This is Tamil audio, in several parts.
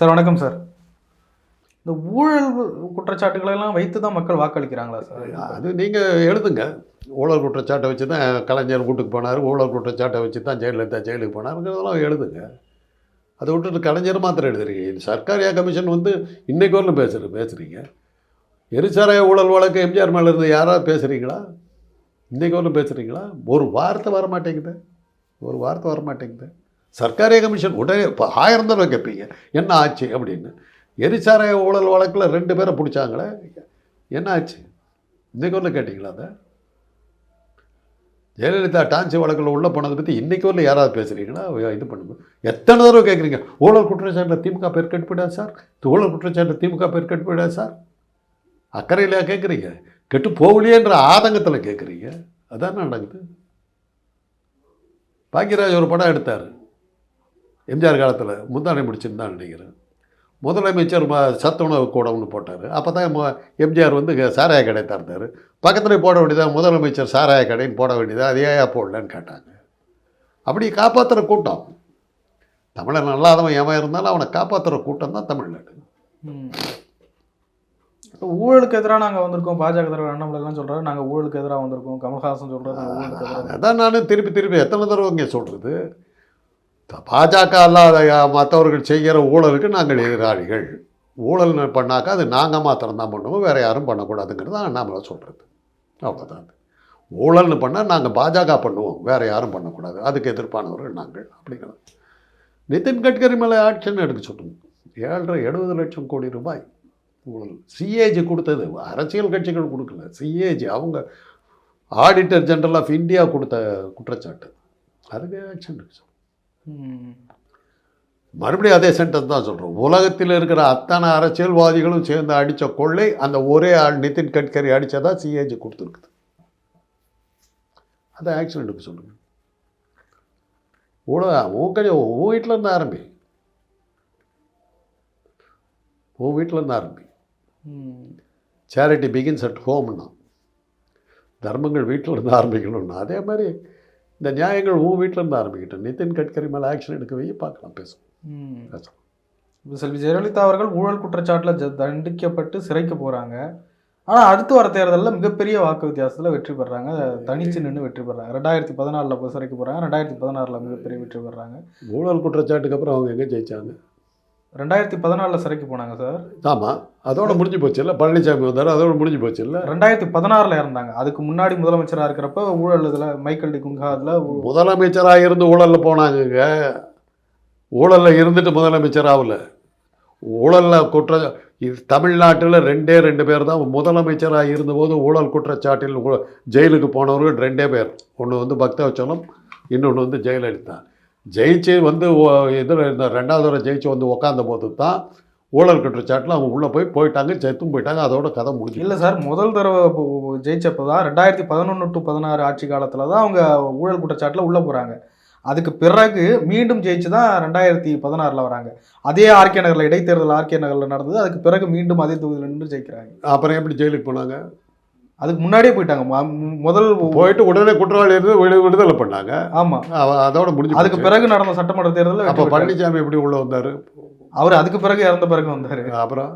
சார் வணக்கம் சார். இந்த ஊழல் குற்றச்சாட்டுகளை எல்லாம் வைத்து தான் மக்கள் வாக்களிக்கிறாங்களா சார்? அது நீங்கள் எழுதுங்க. ஊழல் குற்றச்சாட்டை வச்சு தான் கலைஞர் வீட்டுக்கு போனார், ஊழல் குற்றச்சாட்டை வச்சு தான் ஜெயலலிதா ஜெயிலுக்கு போனாருங்கிறதெல்லாம் எழுதுங்க. அதை விட்டுட்டு கலைஞர் மாத்திரம் எழுதுறீங்க. இது சர்க்காரியா கமிஷன் வந்து இன்னைக்கு வரலும் பேசுகிறீங்க. எரிசாராய ஊழல் வழக்கு எம்ஜிஆர் மேலே இருந்து யாராவது பேசுகிறீங்களா? இன்றைக்கு வரலும் பேசுகிறீங்களா? ஒரு வார்த்தை வர மாட்டேங்குது. சர்க்காரியா கமிஷன் உடனே இப்போ 1000 தடவை கேட்பீங்க என்ன ஆச்சு அப்படின்னு. எரிசாராய ஊழல் வழக்கில் 2 பேரை பிடிச்சாங்களே, என்ன ஆச்சு? இன்றைக்கு வரல கேட்டிங்களா? அதை ஜெயலலிதா டான்சி வழக்கில் உள்ளே போனதை பற்றி இன்றைக்கு வரல யாராவது பேசுகிறீங்களா? இது பண்ணுங்க. எத்தனை தடவை கேட்குறீங்க ஊழல் குற்றச்சாட்டில் திமுக பேர் கெட்டு போயிடாது சார், ஊழல் குற்றச்சாட்டில் திமுக பேர் கெட்டு போயிடாது சார். அக்கறையிலையா கேட்குறீங்க? கெட்டு போகலையேன்ற ஆதங்கத்தில் கேட்குறீங்க. அதான் நடக்குது. பாக்யராஜ் ஒரு படம் எடுத்தார் எம்ஜிஆர் காலத்தில், முந்தானை முடிச்சுன்னு நினைக்கிறேன். முதலமைச்சர் சத்துணவு கூடம்னு போட்டார். அப்போ தான் எம்ஜிஆர் வந்து சாராய கடை திறந்தார். பக்கத்தில் போட வேண்டியதாக முதலமைச்சர் சாராய கடைன்னு போட வேண்டியதாக, அது ஏன் போடலன்னு கேட்டாங்க. அப்படி காப்பாற்றுற கூட்டம். தமிழன் நல்லாதவன் எவன் இருந்தாலும் அவனை காப்பாற்றுற கூட்டம் தான் தமிழ்நாடு. ஊழலுக்கு எதிராக நாங்கள் வந்திருக்கோம். பாஜக தலைவர் அண்ணாமலைலாம் சொல்கிறாரு நாங்கள் ஊழலுக்கு எதிராக வந்திருக்கோம். கமல்ஹாசன் சொல்கிறாரு. அதான் நான் திருப்பி எத்தனை தடவை இங்கே சொல்கிறது. பாஜக அல்லாத மற்றவர்கள் செய்கிற ஊழலுக்கு நாங்கள் எதிராளிகள். ஊழல் பண்ணாக்கா அது நாங்கள் மாத்திரம் தான் பண்ணுவோம், வேறு யாரும் பண்ணக்கூடாதுங்கிறது தான் அண்ணாமலை சொல்கிறது. அவ்வளோதான். ஊழல்னு பண்ணால் நாங்கள் பாஜக பண்ணுவோம், வேறு யாரும் பண்ணக்கூடாது, அதுக்கு எதிர்ப்பானவர்கள் நாங்கள் அப்படிங்கிறது. நிதின் கட்கரி மேலே ஆக்ஷன் எடுக்க சொல்லுங்க. 70 லட்சம் கோடி ரூபாய் ஊழல். சிஏஜி கொடுத்தது, அரசியல் கட்சிகள் கொடுக்கல. சிஏஜி அவங்க ஆடிட்டர் ஜெனரல் ஆஃப் இந்தியா கொடுத்த குற்றச்சாட்டு. அதுக்கு ஆக்ஷன் எடுக்க சொல்லுங்க. மறுபடியும் அதே சென்டென்ஸ் தான் சொல்கிறோம். உலகத்தில் இருக்கிற அத்தனை அரசியல்வாதிகளும் சேர்ந்து அடித்த கொள்ளை அந்த ஒரே ஆள் நிதின் கட்கரி அடித்ததா சிஏஜி கொடுத்துருக்குது. அதை ஆக்ஷன் எடுக்க சொல்லுங்கள். உன் வீட்டில் இருந்து ஆரம்பி. சேரிட்டி பிகின்ஸ் அட் ஹோம்னா, தர்மங்கள் வீட்டில் இருந்து ஆரம்பிக்கணும்னா, அதே மாதிரி இந்த நியாயங்கள் உன் வீட்டில் இருந்து ஆரம்பிக்கிட்டோம். நிதின் கட்கரி மேலே ஆக்ஷன் எடுக்க வைய பார்க்கலாம், பேசுவோம். செல்வி ஜெயலலிதா அவர்கள் ஊழல் குற்றச்சாட்டில் தண்டிக்கப்பட்டு சிறைக்கு போகிறாங்க. ஆனால் அடுத்து வர தேர்தலில் மிகப்பெரிய வாக்கு வித்தியாசத்தில் வெற்றி பெறாங்க. தனிச்சு நின்று வெற்றி பெறாங்க. 2014 போய் சிறைக்கு போகிறாங்க. 2016 மிகப்பெரிய வெற்றி பெறாங்க. ஊழல் குற்றச்சாட்டுக்கு அப்புறம் அவங்க எங்கே ஜெயிச்சாங்க? 2014 சிறைக்கு போனாங்க சார். ஆமாம், அதோட முடிஞ்சு போச்சு இல்லை. பழனிசாமி வந்தார், அதோட முடிஞ்சு போச்சு இல்லை. 2016 இறந்தாங்க. அதுக்கு முன்னாடி முதலமைச்சராக இருக்கிறப்ப ஊழல் இதில் மைக்கேல் டி குன்ஹா இதில் முதலமைச்சராக இருந்து ஊழலில் போனாங்க. ஊழலில் இருந்துட்டு முதலமைச்சர் ஆகல. ஊழலில் இது தமிழ்நாட்டில் 2 பேர் தான் முதலமைச்சராக இருந்தபோது ஊழல் குற்றச்சாட்டில் ஜெயிலுக்கு போனவர்கள் 2 பேர். ஒன்று வந்து பக்தவச்சலம், இன்னொன்று வந்து ஜெயலலிதா. ஜெயிச்சு வந்து இதில் இந்த 2வது தடவை ஜெயிச்சு வந்து உக்காந்த போது தான் ஊழல் குற்றச்சாட்டில் அவங்க உள்ளே போயிட்டாங்க, செத்தும் போயிட்டாங்க. அதோட கதை முடிஞ்சு. இல்லை சார், முதல் தடவை ஜெயிச்சப்போ தான் 2011 to 16 ஆட்சி காலத்தில் தான் அவங்க ஊழல் குற்றச்சாட்டில் உள்ளே போகிறாங்க. அதுக்கு பிறகு மீண்டும் ஜெயிச்சு தான் 2016 வராங்க. அதே ஆர்கே நகரில் இடைத்தேர்தல் ஆர்கே நகரில் நடந்தது. அதுக்கு பிறகு மீண்டும் அதே தொகுதியில் நின்று ஜெயிக்கிறாங்க. அப்புறம் எப்படி ஜெயிலுக்கு போனாங்க? அதுக்கு முன்னாடியே போயிட்டாங்க. முதல் போயிட்டு உடனே குற்றவாளி இருந்து விடுதலை பண்ணாங்க. ஆமாம், அதோட முடிஞ்சு. அதுக்கு பிறகு நடந்த சட்டமன்ற தேர்தலில் அப்போ பழனிசாமி எப்படி உள்ளே வந்தார்? அவர் அதுக்கு பிறகு இறந்த பிறகு வந்தார். அப்புறம்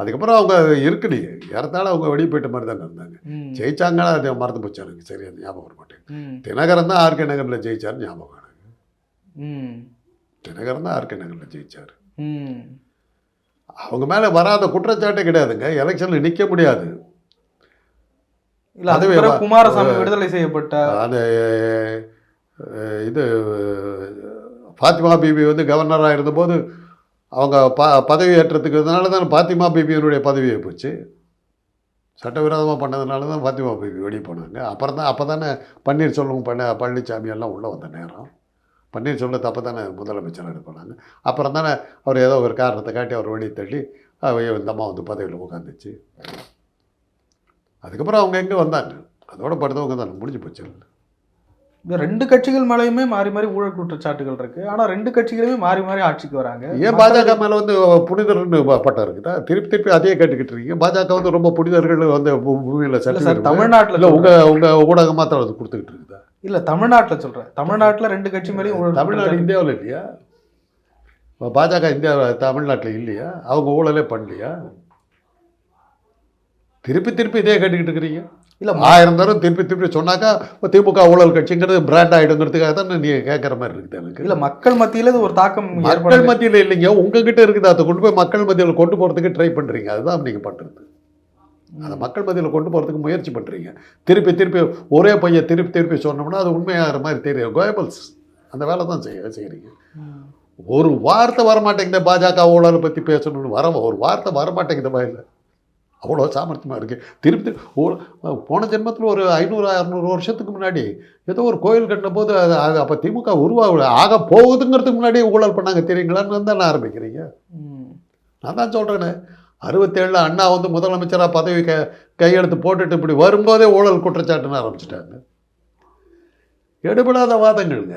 அதுக்கப்புறம் அவங்க இருக்குடி இறந்தாலும் அவங்க வெளியே போயிட்ட மாதிரி தானே இருந்தாங்க. ஜெயிச்சாங்கன்னா அது மறந்து போச்சு எனக்கு, சரியா ஞாபகம் வர மாட்டேன். தினகரன் தான் ஆர்கே நகரில் ஜெயிச்சார் ஞாபகம் எனக்கு. தினகரன் தான் ஆர்கே நகரில் ஜெயிச்சார். அவங்க மேலே வராத குற்றச்சாட்டே கிடையாதுங்க. எலெக்ஷனில் நிற்க முடியாது. இல்லை, அதுவே குமாரசாமி விடுதலை செய்யப்பட்ட அந்த இது ஃபாத்திமா பிபி வந்து கவர்னராக இருந்தபோது அவங்க பதவி ஏற்றதுக்குனால தான் ஃபாத்திமா பிபியினுடைய பதவியை போச்சு. சட்டவிரோதமாக பண்ணதுனால தான் ஃபாத்திமா பிபி வெளியே போனாங்க. அப்போ தானே பன்னீர்செல்வம் பழனிசாமி எல்லாம் உள்ளே வந்த நேரம். பன்னீர்செல்வத்தை அப்போ தானே முதலமைச்சராக எடுப்பாங்க. அப்புறம் தானே அவர் ஏதோ ஒரு காரணத்தை காட்டி அவர் வெளியே தள்ளி இந்த அம்மா வந்து பதவியில் உட்காந்துச்சு. அதுக்கப்புறம் அவங்க எங்கே வந்தாங்க? அதோட படுத்தவங்க தான் முடிஞ்சு போச்சு. இந்த 2 கட்சிகள் மேலேயுமே மாறி மாறி ஊழல் குற்றச்சாட்டுகள் இருக்குது. ஆனால் 2 கட்சிகளுமே மாறி மாறி ஆட்சிக்கு வராங்க. ஏன் பாஜக மேலே வந்து புனிதர்னு பட்டம் இருக்குதா? திருப்பி அதே கேட்டுக்கிட்டு இருக்கீங்க. பாஜக வந்து ரொம்ப புனிதர்கள் வந்து பூமியில் சார் தமிழ்நாட்டில் உங்கள் ஊடகம் மாத்திரம் அது கொடுத்துக்கிட்டு இருக்குதா? இல்லை, தமிழ்நாட்டில் சொல்கிறேன். தமிழ்நாட்டில் 2 கட்சி மேலேயும் தமிழ்நாடு இந்தியாவில் இல்லையா? பாஜக இந்தியா தமிழ்நாட்டில் இல்லையா? அவங்க ஊழலே பண்ணலையா? திருப்பி திருப்பி இதே கேட்டுக்கிட்டு இருக்கிறீங்க. இல்ல 1000 தடவை திருப்பி திருப்பி சொன்னாக்கா திமுக ஊழல் கட்சிங்கிறது பிராண்ட் ஆகிடுங்கிறதுக்காக தான் நீங்கள் கேட்குற மாதிரி இருக்குது எனக்கு. இல்ல மக்கள் மத்தியில இது ஒரு தாக்கம் மக்கள் மத்தியில் இல்லைங்க, உங்ககிட்ட இருக்குது. அதை கொண்டு போய் மக்கள் மத்தியில் கொண்டு போகிறதுக்கு ட்ரை பண்ணுறீங்க. அதுதான் நீங்கள் பண்ணுறது. அதை மக்கள் மத்தியில் கொண்டு போகிறதுக்கு முயற்சி பண்ணுறீங்க. திருப்பி திருப்பி ஒரே பையன் திருப்பி திருப்பி சொன்னோம்னா அது உண்மையாகிற மாதிரி தெரியும். கோயபல்ஸ் அந்த வேலை தான் செய்கிறீங்க. ஒரு வார்த்தை வரமாட்டேங்குது பாஜக ஊழலை பற்றி பேசணும்னு ஒரு வார்த்தை வரமாட்டேங்குது இல்லை. அவ்வளோ சாமர்த்தியமாக இருக்குது. திருப்பி போன ஜென்மத்தில் ஒரு 500-600 வருஷத்துக்கு முன்னாடி ஏதோ ஒரு கோயில் கட்டின போது அது அப்போ திமுக ஆக போகுதுங்கிறதுக்கு முன்னாடியே ஊழல் பண்ணாங்க தெரியுங்களான்னு தானே ஆரம்பிக்கிறீங்க. நான் தான் சொல்கிறேன்னு 67 அண்ணா வந்து முதலமைச்சராக பதவி கையெழுத்து போட்டுட்டு இப்படி வரும்போதே ஊழல் குற்றச்சாட்டுன்னு ஆரம்பிச்சிட்டாங்க. எடுபடாத வாதங்கள்ங்க.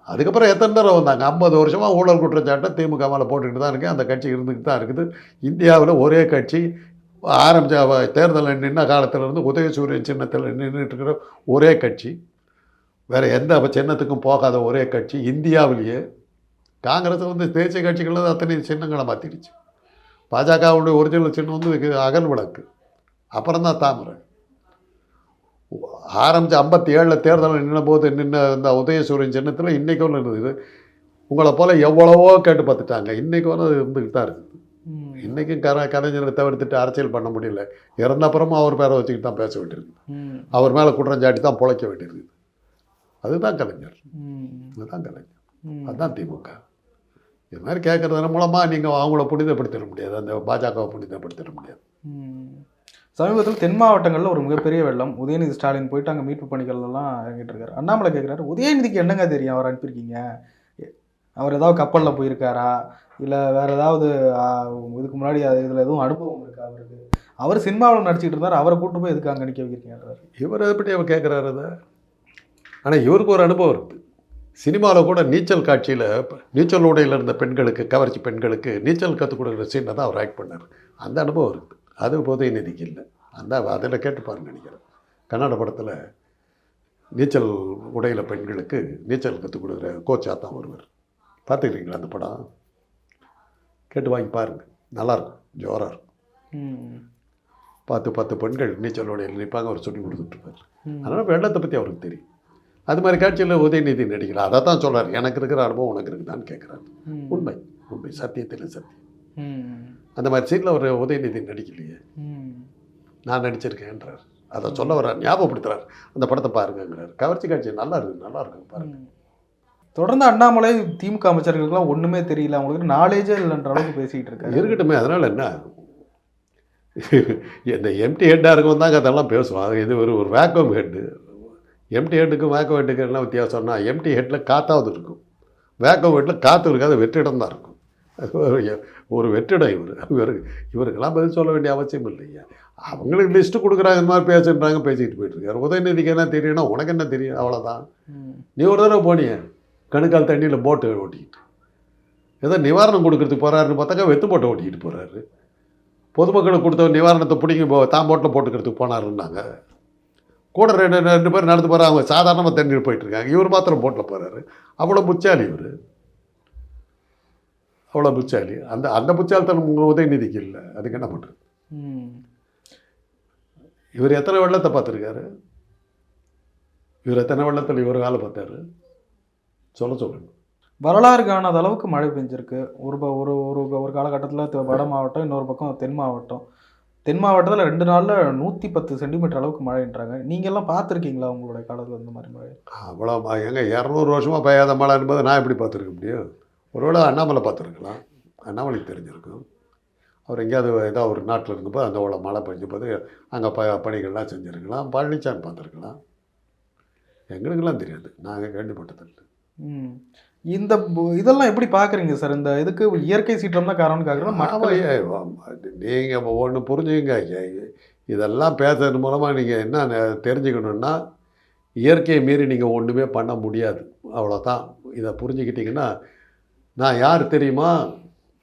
அதுக்கப்புறம் எத்தனை தடவை வந்தாங்க? 50 வருஷமாக ஊழல் குற்றச்சாட்டை திமுக மேலே போட்டுக்கிட்டு தான் இருக்குது. அந்த கட்சி இருந்துக்கிட்டு தான் இருக்குது. இந்தியாவில் ஒரே கட்சி ஆரம்பித்த தேர்தலில் நின்ன காலத்திலேருந்து உதயசூரியன் சின்னத்தில் நின்றுட்டு இருக்கிற ஒரே கட்சி, வேறு எந்த சின்னத்துக்கும் போகாத ஒரே கட்சி இந்தியாவிலேயே. காங்கிரஸ் வந்து தேசிய கட்சிகள் அத்தனை சின்னங்களை மாற்றிடுச்சு. பாஜகவுடைய ஒரிஜினல் சின்னம் வந்து அகல் விளக்கு, அப்புறம் தான் தாமரை. ஆரம்பித்த 57 தேர்தலில் நின்னபோது நின்ன இந்த உதயசூரியன் சின்னத்தில் இன்றைக்கு ஒன்று இருந்தது. உங்களை போல் எவ்வளவோ கேட்டு பார்த்துட்டாங்க. இன்றைக்கு ஒன்று இருந்துக்கிட்டு தான் இருக்குது. இன்றைக்கும் கலைஞரை தவிர்த்துட்டு அரசியல் பண்ண முடியல. இறந்தப்புறமும் அவர் பேரை வச்சுக்கிட்டு தான் பேச வேண்டியிருக்கு. அவர் மேலே குற்றஞ்சாட்டி தான் பிழைக்க வேண்டியிருக்கு. அதுதான் கலைஞர். அதுதான் கலைஞர். அதுதான் திமுக. இது மாதிரி கேட்குறதுன மூலமாக நீங்கள் அவங்கள புனிதப்படுத்திட முடியாது. அந்த பாஜகவை புனிதப்படுத்திட முடியாது. சமீபத்தில் தென் மாவட்டங்களில் ஒரு மிகப்பெரிய வெள்ளம். உதயநிதி ஸ்டாலின் போயிட்டு அங்கே மீட்பு பணிகள் எல்லாம் இறங்கிட்டு இருக்காரு. அண்ணாமலை கேட்குறாரு, உதயநிதிக்கு என்னங்க தெரியும் அவர் அனுப்பியிருக்கீங்க? அவர் ஏதாவது கப்பலில் போயிருக்காரா, இல்லை வேறு ஏதாவது இதுக்கு முன்னாடி இதில் எதுவும் அனுபவம் இருக்கா அவருக்கு? அவர் சினிமாவில் நடிச்சிட்டு இருந்தார், அவரை கூட்டு போய் எதுக்கு அங்கே நிற்க வைக்கிறீங்கன்றார். இவர் அதை பற்றி அவர் கேட்குறாரு அதை. ஆனால் இவருக்கு ஒரு அனுபவம் இருக்குது. சினிமாவில் கூட நீச்சல் காட்சியில் நீச்சல் உடையில் இருந்த பெண்களுக்கு, கவர்ச்சி பெண்களுக்கு நீச்சல் கற்றுக் கொடுக்குற சீனை தான் அவர் ஆக்ட் பண்ணார். அந்த அனுபவம் இருக்குது. அது உதயநிதிக்கு இல்லை. அதில் கேட்டு பாருங்க. நினைக்கிறேன் கன்னட படத்தில் நீச்சல் உடையில் பெண்களுக்கு நீச்சல் கற்றுக் கொடுக்குற கோச்சாக தான் வருவார். பார்த்துக்கிறீங்களா அந்த படம்? கேட்டு வாங்கி பாருங்கள், நல்லாயிருக்கும், ஜோராக இருக்கும். 10 பெண்கள் நீச்சல் உடையில் நிற்பாங்க, அவர் சொல்லி கொடுத்துட்ருப்பார். அதனால் வெள்ளத்தை பற்றி அவருக்கு தெரியும். அது மாதிரி காட்சியில் உதயநிதி நடிக்கலாம். அதை தான் சொல்கிறார், எனக்கு இருக்கிற அனுபவம் உனக்கு இருக்குதான்னு கேட்குறாரு. உண்மை உண்மை, சத்தியத்தில் சத்தியம். அந்த மாதிரி சீட்டில் ஒரு உதயநிதி நடிக்கலையே, நான் நடிச்சிருக்கேன்றார். அதை சொல்ல வர்றார், ஞாபகப்படுத்துறார். அந்த படத்தை பாருங்கிறார். கவர்ச்சி காட்சி நல்லா இருக்குது, நல்லா இருக்கும் பாருங்கள். தொடர்ந்து அண்ணாமலை திமுக அமைச்சர்களுக்கெல்லாம் ஒன்றுமே தெரியல, அவங்களுக்கு நாலேஜே இல்லைன்ற அளவுக்கு பேசிகிட்டு இருக்காரு. இருக்கட்டுமே, அதனால் என்ன? இந்த எம்டி ஹெட்டாக இருக்கும் தாங்க அதெல்லாம் பேசுவாங்க. இது ஒரு வேக்கம் ஹெட்டு. எம்டி ஹெட்டுக்கும் வேக்கம் ஹெட்டுக்கு என்ன வித்தியாசம்னா, எம்டி ஹெட்டில் காத்தாவது இருக்கும், வேக்கம் ஹெட்டில் காற்று இருக்காது, வெற்றிடம் தான் இருக்கும். ஒரு வெற்றிடம் இவருக்கெல்லாம் பதில் சொல்ல வேண்டிய அவசியம் இல்லையா? அவங்களுக்கு லிஸ்ட்டு கொடுக்குறாங்க, இந்த மாதிரி பேசுன்றாங்க, பேசிக்கிட்டு போயிட்டுருக்காரு. உதயநிதிக்கு என்ன தெரியும்னா, உனக்கு என்ன தெரியும்? அவ்வளோதான். நீ ஒரு தடவை போனிய கணுக்கால் தண்ணியில் போட்டு ஓட்டிக்கிட்டு ஏதோ நிவாரணம் கொடுக்கறதுக்கு போகிறாருன்னு பார்த்தாக்கா வெத்து போட்டை ஓட்டிக்கிட்டு போகிறாரு. பொதுமக்களுக்கு கொடுத்த நிவாரணத்தை பிடிங்கி தான் போட்டில் போட்டுக்கிறதுக்கு போனாருன்னாங்க. கூட ரெண்டு பேர் நடந்து போகிறாங்க, அவங்க சாதாரணமாக தண்ணீர் போயிட்டுருக்காங்க, இவர் மாத்திரம் போட்டில் போகிறாரு. அவ்வளோ புச்சாலி இவர், அவ்வளோ புச்சாலி. அந்த புச்சாலித்தனம் உங்கள் உதயநிதிக்கு இல்லை. அதுக்கு என்ன பண்ணுறது? இவர் எத்தனை வெள்ளத்தை பார்த்துருக்காரு? இவர் எத்தனை வெள்ளத்தில் இவர் வேலை பார்த்தாரு? சொல்லுங்க. வரலாறு காணாத அளவுக்கு மழை பெஞ்சிருக்கு. ஒரு காலகட்டத்தில் வட மாவட்டம், இன்னொரு பக்கம் தென் மாவட்டம். தென் மாவட்டத்தில் 2 நாளில் 110 சென்டிமீட்டர் அளவுக்கு மழைன்றாங்க. நீங்கள்லாம் பார்த்துருக்கீங்களா உங்களுடைய காலத்தில் இந்த மாதிரி மழை? அவ்வளோ எங்க 200 வருஷமாக பெய்யாத மழை என்பது நான் எப்படி பார்த்துருக்க முடியும்? ஒருவேளை அண்ணாமலை பார்த்துருக்கலாம், அண்ணாமலைக்கு தெரிஞ்சிருக்கும். அவர் எங்கேயாவது ஏதாவது ஒரு நாட்டில் இருக்கும்போது அந்த அவ்வளோ மழை பெஞ்ச போது அங்கே பணிகள்லாம் செஞ்சுருக்கலாம். பழனிச்சாமி பார்த்துருக்கலாம். எங்களுக்கெல்லாம் தெரியாது, நாங்கள் கேள்விப்பட்டதில்லை. இந்த இதெல்லாம் எப்படி பார்க்குறீங்க சார்? இந்த இதுக்கு இயற்கை சீற்றம் தான் காரணம்னு கேட்குறோம். நீங்கள் ஒன்று புரிஞ்சுங்க, இதெல்லாம் பேசுறது மூலமாக நீங்கள் என்ன தெரிஞ்சுக்கணுன்னா, இயற்கையை மீறி நீங்கள் ஒன்றுமே பண்ண முடியாது, அவ்வளோதான். இதை புரிஞ்சுக்கிட்டிங்கன்னா, நான் யார் தெரியுமா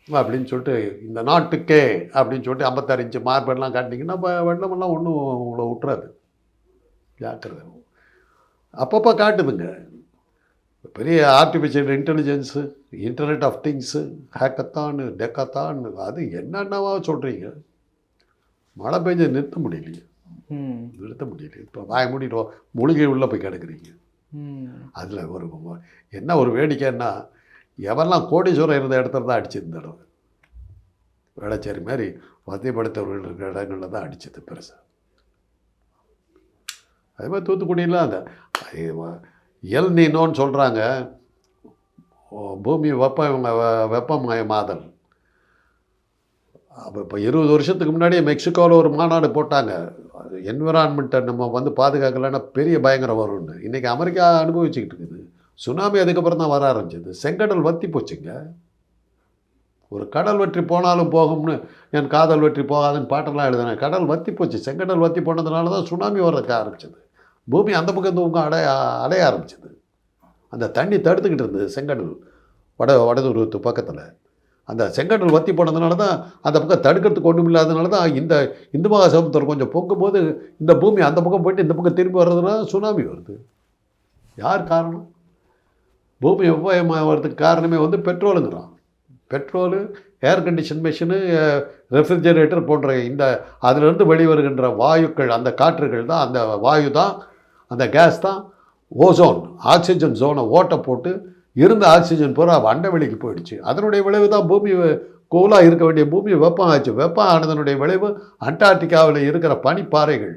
அப்படின்னு சொல்லிட்டு, இந்த நாட்டுக்கே அப்படின்னு சொல்லிட்டு 56 இன்ச்சு மார்பெல்லாம் காட்டினீங்கன்னா வெள்ளமெல்லாம் ஒன்றும் உங்களை விட்டுறாது. ஜாக்கிரதை. அப்பப்போ காட்டுதுங்க. பெரிய artificial intelligence, internet of things, ஹேக்கத்தான்னு, டெக்கத்தான்னு அது என்னென்னவா சொல்கிறீங்க. மழை பெஞ்சு நிறுத்த முடியலையே, நிறுத்த முடியலையே. இப்போ வாய மூடிட்டு மூலிகை உள்ளே போய் கிடக்குறீங்க. அதில் ஒரு என்ன ஒரு வேடிக்கைன்னா, எவெல்லாம் கோடீஸ்வரம் இருந்த இடத்துல தான் அடிச்சது இந்த தடவை. வேளச்சேரி மாதிரி வசதிப்படுத்தவர்கள் இருக்கிற இடங்களில் தான் அடிச்சது பெருசாக. அதே மாதிரி தூத்துக்குடியில் அந்த எல் நீனோன்னு சொல்கிறாங்க, பூமி வெப்பமயமாதல். அப்போ இப்போ 20 வருஷத்துக்கு முன்னாடியே மெக்சிகோவில் ஒரு மாநாடு போட்டாங்க, என்விரான்மெண்ட்டை நம்ம வந்து பாதுகாக்கலைன்னா பெரிய பயங்கரம் வரும்னு. இன்றைக்கி அமெரிக்கா அனுபவிச்சுக்கிட்டு இருக்குது. சுனாமி அதுக்கப்புறம் தான் வர ஆரம்பிச்சது. செங்கடல் வற்றி போச்சுங்க. ஒரு கடல் வற்றி போனாலும் போகும்னு என் காதல் வற்றி போகாதுன்னு பாட்டெல்லாம் எழுதினேன். கடல் வற்றி போச்சு. செங்கடல் வற்றி போனதுனால தான் சுனாமி வர்றதுக்கு ஆரம்பிச்சது. பூமி அந்த பக்கம் இந்த பக்கம் அடைய ஆரம்பிச்சது. அந்த தண்ணி தடுத்துக்கிட்டு இருந்தது செங்கடல் வடதுருவத்து பக்கத்தில். அந்த செங்கடல் வற்றி போனதுனால தான் அந்த பக்கம் தடுக்கிறதுக்கு ஒன்றும் இல்லாததுனால தான் இந்த இந்து மகாசமுத்திரம் கொஞ்சம் போக்கும்போது இந்த பூமி அந்த பக்கம் போயிட்டு இந்த பக்கம் திரும்பி வர்றதுனால சுனாமி வருது. யார் காரணம்? பூமி வெப்பமயமாகிறதுக்கு காரணமே வந்து பெட்ரோலுங்கிறான். Petrol, air condition machine, refrigerator போன்ற இந்த அதிலிருந்து வெளிவருகின்ற வாயுக்கள், அந்த காற்றுகள் தான், அந்த வாயு தான், அந்த கேஸ் தான் ஓசோன் ஆக்சிஜன் ஜோனை ஓட்டை போட்டு இருந்த ஆக்சிஜன் பூரா அண்டவெளிக்கு போயிடுச்சு. அதனுடைய விளைவு தான் பூமி கூலாக இருக்க வேண்டிய பூமி வெப்பம் ஆச்சு. வெப்பம் ஆனதனுடைய விளைவு அண்டார்டிகாவில் இருக்கிற பனிப்பாறைகள்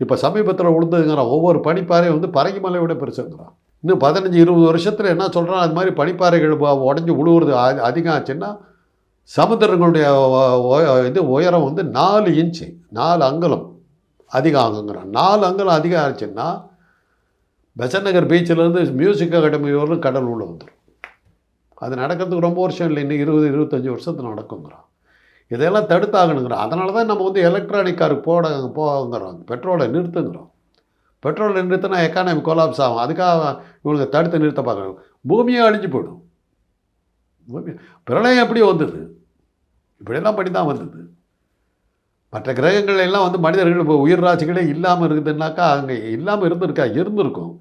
இப்போ சமீபத்தில் உளுந்துங்கிற ஒவ்வொரு பனிப்பாறையும் வந்து பரங்கிமலை விட பெருசுங்கிறான். இன்னும் 15-20 வருஷத்தில் என்ன சொல்கிறான், அது மாதிரி பனிப்பாறைகள் உடஞ்சி உழுவுறது அதிகம் ஆச்சுன்னா சமுத்திரங்களுடைய இது உயரம் வந்து 4 இன்ச்சு 4 அங்குலம் அதிகம் ஆகுங்கிறான். 4 அங்குலம் அதிகம் ஆச்சுன்னா பெசன்ட் நகர் பீச்சிலேருந்து மியூசிக் அகாடமி வரலும் கடல் உள்ள வந்துடும். அது நடக்கிறதுக்கு ரொம்ப வருஷம் இல்லை, இன்னும் 20-25 வருஷத்தில் நடக்குங்கிறான். இதெல்லாம் தடுத்தாகணுங்கிறான். அதனால தான் நம்ம வந்து எலக்ட்ரானிக் காருக்கு போங்கிறோம், பெட்ரோலை நிறுத்துங்கிறோம். பெட்ரோலை நிறுத்தினா எக்கானமி கொலாப்ஸ் ஆகும். அதுக்காக இவங்களுக்கு தடுத்து நிறுத்த பார்க்கணும். பூமியே அழிஞ்சு போயிடும். பிரளயம் எப்படி வந்தது? இப்படியெல்லாம் பண்ணி தான் வந்தது. மற்ற கிரகங்கள் எல்லாம் வந்து மனிதர்கள் இப்போ உயிர் ராசிகளே இல்லாமல் இருக்குதுன்னாக்கா அங்கே இல்லாமல் இருந்திருக்கும்.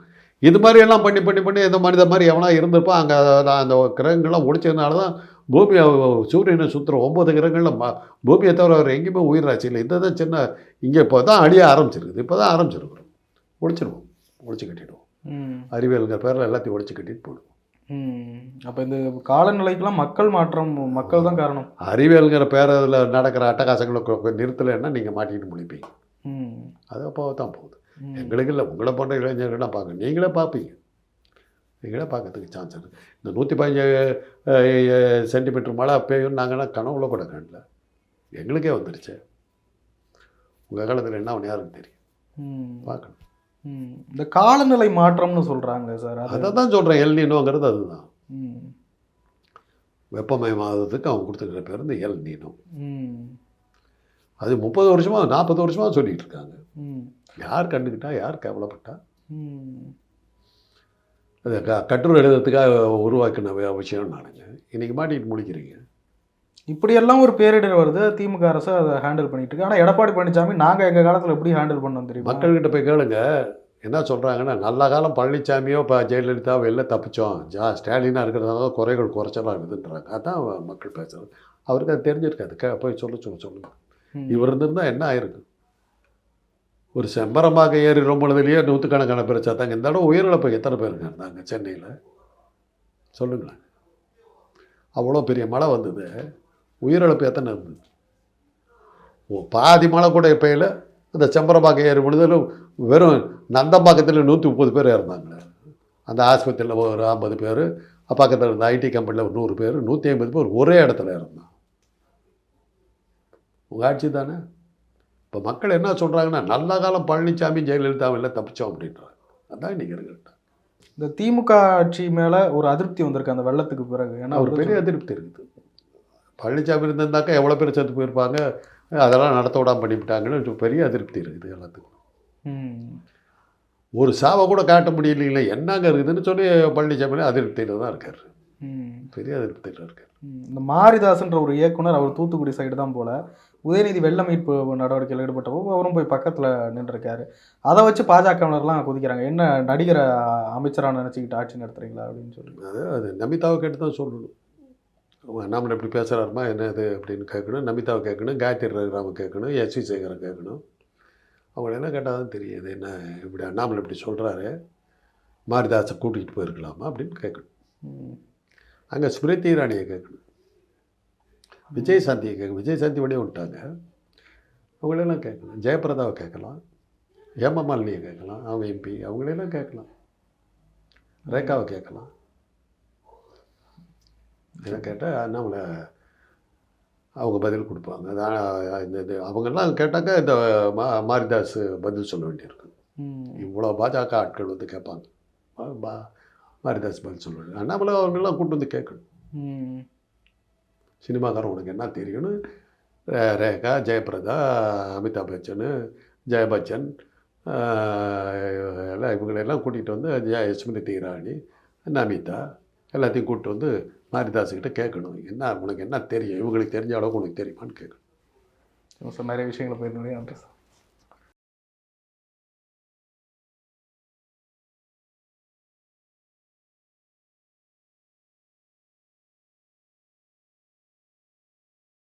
இது மாதிரி எல்லாம் பண்ணி பண்ணி பண்ணி எந்த மனித மாதிரி எவனா இருந்திருப்போம். அங்கே அந்த கிரகங்கள்லாம் ஒழிச்சதுனால தான் பூமி சூரியனை சுற்றுற 9 கிரகங்களில் பூமியை தவிர அவர் எங்கேயுமே உயிர் ராசி இல்லை. இந்த தான் சின்ன இங்கே இப்போ தான் அழிய ஆரம்பிச்சிருக்குது. இப்போ தான் ஆரம்பிச்சிருக்கிறோம். ஒழிச்சிடுவோம், ஒழிச்சு கட்டிடுவோம். அறிவியலுங்கிற பேரில் எல்லாத்தையும் ஒழிச்சு கட்டிட்டு போடுவோம். அப்போ இந்த காலநிலைக்கெல்லாம் மக்கள் மாற்றம், மக்கள் தான் காரணம். அறிவியலுங்கிற பேரில் நடக்கிற அட்டகாசங்களை நிறுத்தலைன்னா நீங்கள் மாட்டிக்கிட்டு முடிப்பீங்க. அது அப்போ தான் போகுது. எங்களுக்கு இல்லை, உங்களை போன்ற இளைஞர்கள்லாம் பார்க்க நீங்களே பார்ப்பீங்க. நீங்களே பார்க்கறதுக்கு சான்ஸ் இருக்குது. இந்த 115 சென்டிமீட்டர் மழை பெய்யும் நாங்கன்னா கனவுல கூட கண்டல. எங்களுக்கே வந்துடுச்சு. உங்கள் காலத்தில் என்ன ஒன்று யாருக்கு தெரியும்? பார்க்கணும். இந்த காலநிலை மாற்றம்னு சொல்கிறாங்க சார். அதை தான் சொல்கிறேன். எல் நீனோங்கிறது அதுதான். வெப்பமயமாகிறதுக்கு அவங்க கொடுத்துக்கிற பேர் இந்த எல் நீனோ. அது 30 வருஷமாக 40 வருஷமாக சொல்லிகிட்டு இருக்காங்க. யார் கண்டுக்கிட்டா, யார் கேவலப்பட்டா? அது கட்டுரை எழுதுறதுக்காக உருவாக்கின விஷயம் நானுங்க. இன்றைக்கி மாட்டிகிட்டு முடிக்கிறீங்க. இப்படியெல்லாம் ஒரு பேரிடர் வருது, திமுக அரசு அதை ஹேண்டில் பண்ணிட்டு இருக்கு. ஆனால் எடப்பாடி பழனிசாமி நாங்கள் எங்கள் காலத்தில் எப்படி ஹேண்டில் பண்ணோம் தெரியும்? மக்கள்கிட்ட போய் கேளுங்க. என்ன சொல்கிறாங்கன்னா, நல்ல காலம் பழனிசாமியோ இப்போ ஜெயலலிதாவோ வெளில தப்பிச்சோம், ஸ்டாலினாக இருக்கிறதால குறைகள் குறைச்சலாம் இருக்குதுன்றாங்க. அதான் மக்கள் பேசுகிறது. அவருக்கு அது தெரிஞ்சிருக்காது. போய் சொல்லுங்க. இவர் இருந்திருந்தால் என்ன ஆயிருக்கு? ஒரு செம்பரமாக ஏறி ரொம்பதுலேயே 100கணக்கான பேர் சேர்த்தாங்க. இந்த தடவை உயிரிழப்பு எத்தனை பேருங்க இருந்தாங்க சென்னையில்? சொல்லுங்களேன். அவ்வளோ பெரிய மழை வந்தது, உயிரிழப்பு எத்தனை இருந்தது? பாதி மழை கூட பெய்யல. அந்த செம்பரம்பாக்கம் ஏறி விழுதலும் வெறும் நந்தம்பாக்கத்தில் 130 பேர் இறந்தாங்க. அந்த ஆஸ்பத்திரியில் ஒரு 50 பேர், பக்கத்தில் இருந்த ஐடி கம்பெனியில் ஒரு 100 பேர், 150 பேர் ஒரே இடத்துல இருந்தாங்க. உங்கள் ஆட்சி தானே. இப்போ மக்கள் என்ன சொல்கிறாங்கன்னா, நல்ல காலம் பழனிசாமி ஜெயலலிதாவில் தப்பிச்சோம் அப்படின்றாங்க. அதான் இன்றைக்கி இருக்கிற இந்த திமுக ஆட்சி மேலே ஒரு அதிருப்தி வந்திருக்கு அந்த வெள்ளத்துக்கு பிறகு. ஏன்னா ஒரு பெரிய அதிருப்தி இருக்குது. பழனிசாமி இருந்திருந்தாக்கா எவ்வளோ பேர் சேர்த்து போயிருப்பாங்க, அதெல்லாம் நடத்த விடாமல் பண்ணிவிட்டாங்கன்னு பெரிய அதிருப்தி இருக்குது எல்லாத்துக்கும். ஒரு சாவை கூட காட்ட முடியலைங்களே, என்னங்க இருக்குதுன்னு சொல்லி பழனிசாமி அதிருப்தியில் தான் இருக்கார். பெரிய அதிருப்தியில் இருக்கார். இந்த மாரிதாஸ்ன்ற ஒரு இயக்குனர், அவர் தூத்துக்குடி சைடு தான் போல். உதயநிதி வெள்ள மீட்பு நடவடிக்கையில் ஈடுபட்டப்போ அவரும் போய் பக்கத்தில் நின்றுருக்காரு. அதை வச்சு பாஜகவினர்லாம் குதிக்கிறாங்க. என்ன நடிகரை அமைச்சராக நினச்சிக்கிட்டு ஆட்சி நடத்துறீங்களா அப்படின்னு சொல்லி. அது நமிதாவை கேட்டு தான் சொல்லணும். அண்ணாமலை இப்படி பேசுகிறாருமா என்ன இது அப்படின்னு கேட்கணும், நமிதாவை கேட்கணும், காயத்ரி ரகுராம கேட்கணும், எஸ்வி சேகரை கேட்கணும். அவங்கள என்ன கேட்டால் தான் தெரியுது என்ன இப்படி அண்ணாமலை இப்படி சொல்கிறாரு, மாரிதாஸை கூட்டிகிட்டு போயிருக்கலாமா அப்படின்னு கேட்கணும். அங்கே ஸ்மிருதி இராணியை கேட்கணும், விஜயசாந்தியை கேட்கணும். விஜயசாந்தி வழியே விட்டாங்க, அவங்களெல்லாம் கேட்கலாம். ஜெயபிரதாவை கேட்கலாம், ஹேமமாலினியை கேட்கலாம், அவங்க எம்பி அவங்களெல்லாம் கேட்கலாம், ரேகாவை கேட்கலாம். இதை கேட்டால் அண்ணாமலை அவங்க பதில் கொடுப்பாங்க. இது அவங்கெல்லாம் கேட்டாக்கா இந்த மாரிதாஸ் பதில் சொல்ல வேண்டியிருக்கு. இவ்வளோ பாஜக ஆட்கள் வந்து கேட்பாங்க, மாரிதாஸ் பதில் சொல்ல வேண்டிய. அண்ணாமலை அவங்கெல்லாம் கூட்டு வந்து கேட்கணும். சினிமாக்காரன் உனக்கு என்ன தெரியும்னு ரேகா, ஜெயபிரதா, அமிதாப் பச்சன், ஜெயபச்சன் எல்லாம் இவங்களெல்லாம் கூட்டிகிட்டு வந்து ஸ்மிருதி இராணி, நமிதா எல்லாத்தையும் கூப்பிட்டு வந்து மாரிதாஸுக்கிட்ட கேட்கணும், என்ன உனக்கு என்ன தெரியும், இவங்களுக்கு தெரிஞ்ச அளவுக்கு உனக்கு தெரியுமான்னு கேட்கணும். நிறைய விஷயங்களை போயிருந்தேன்.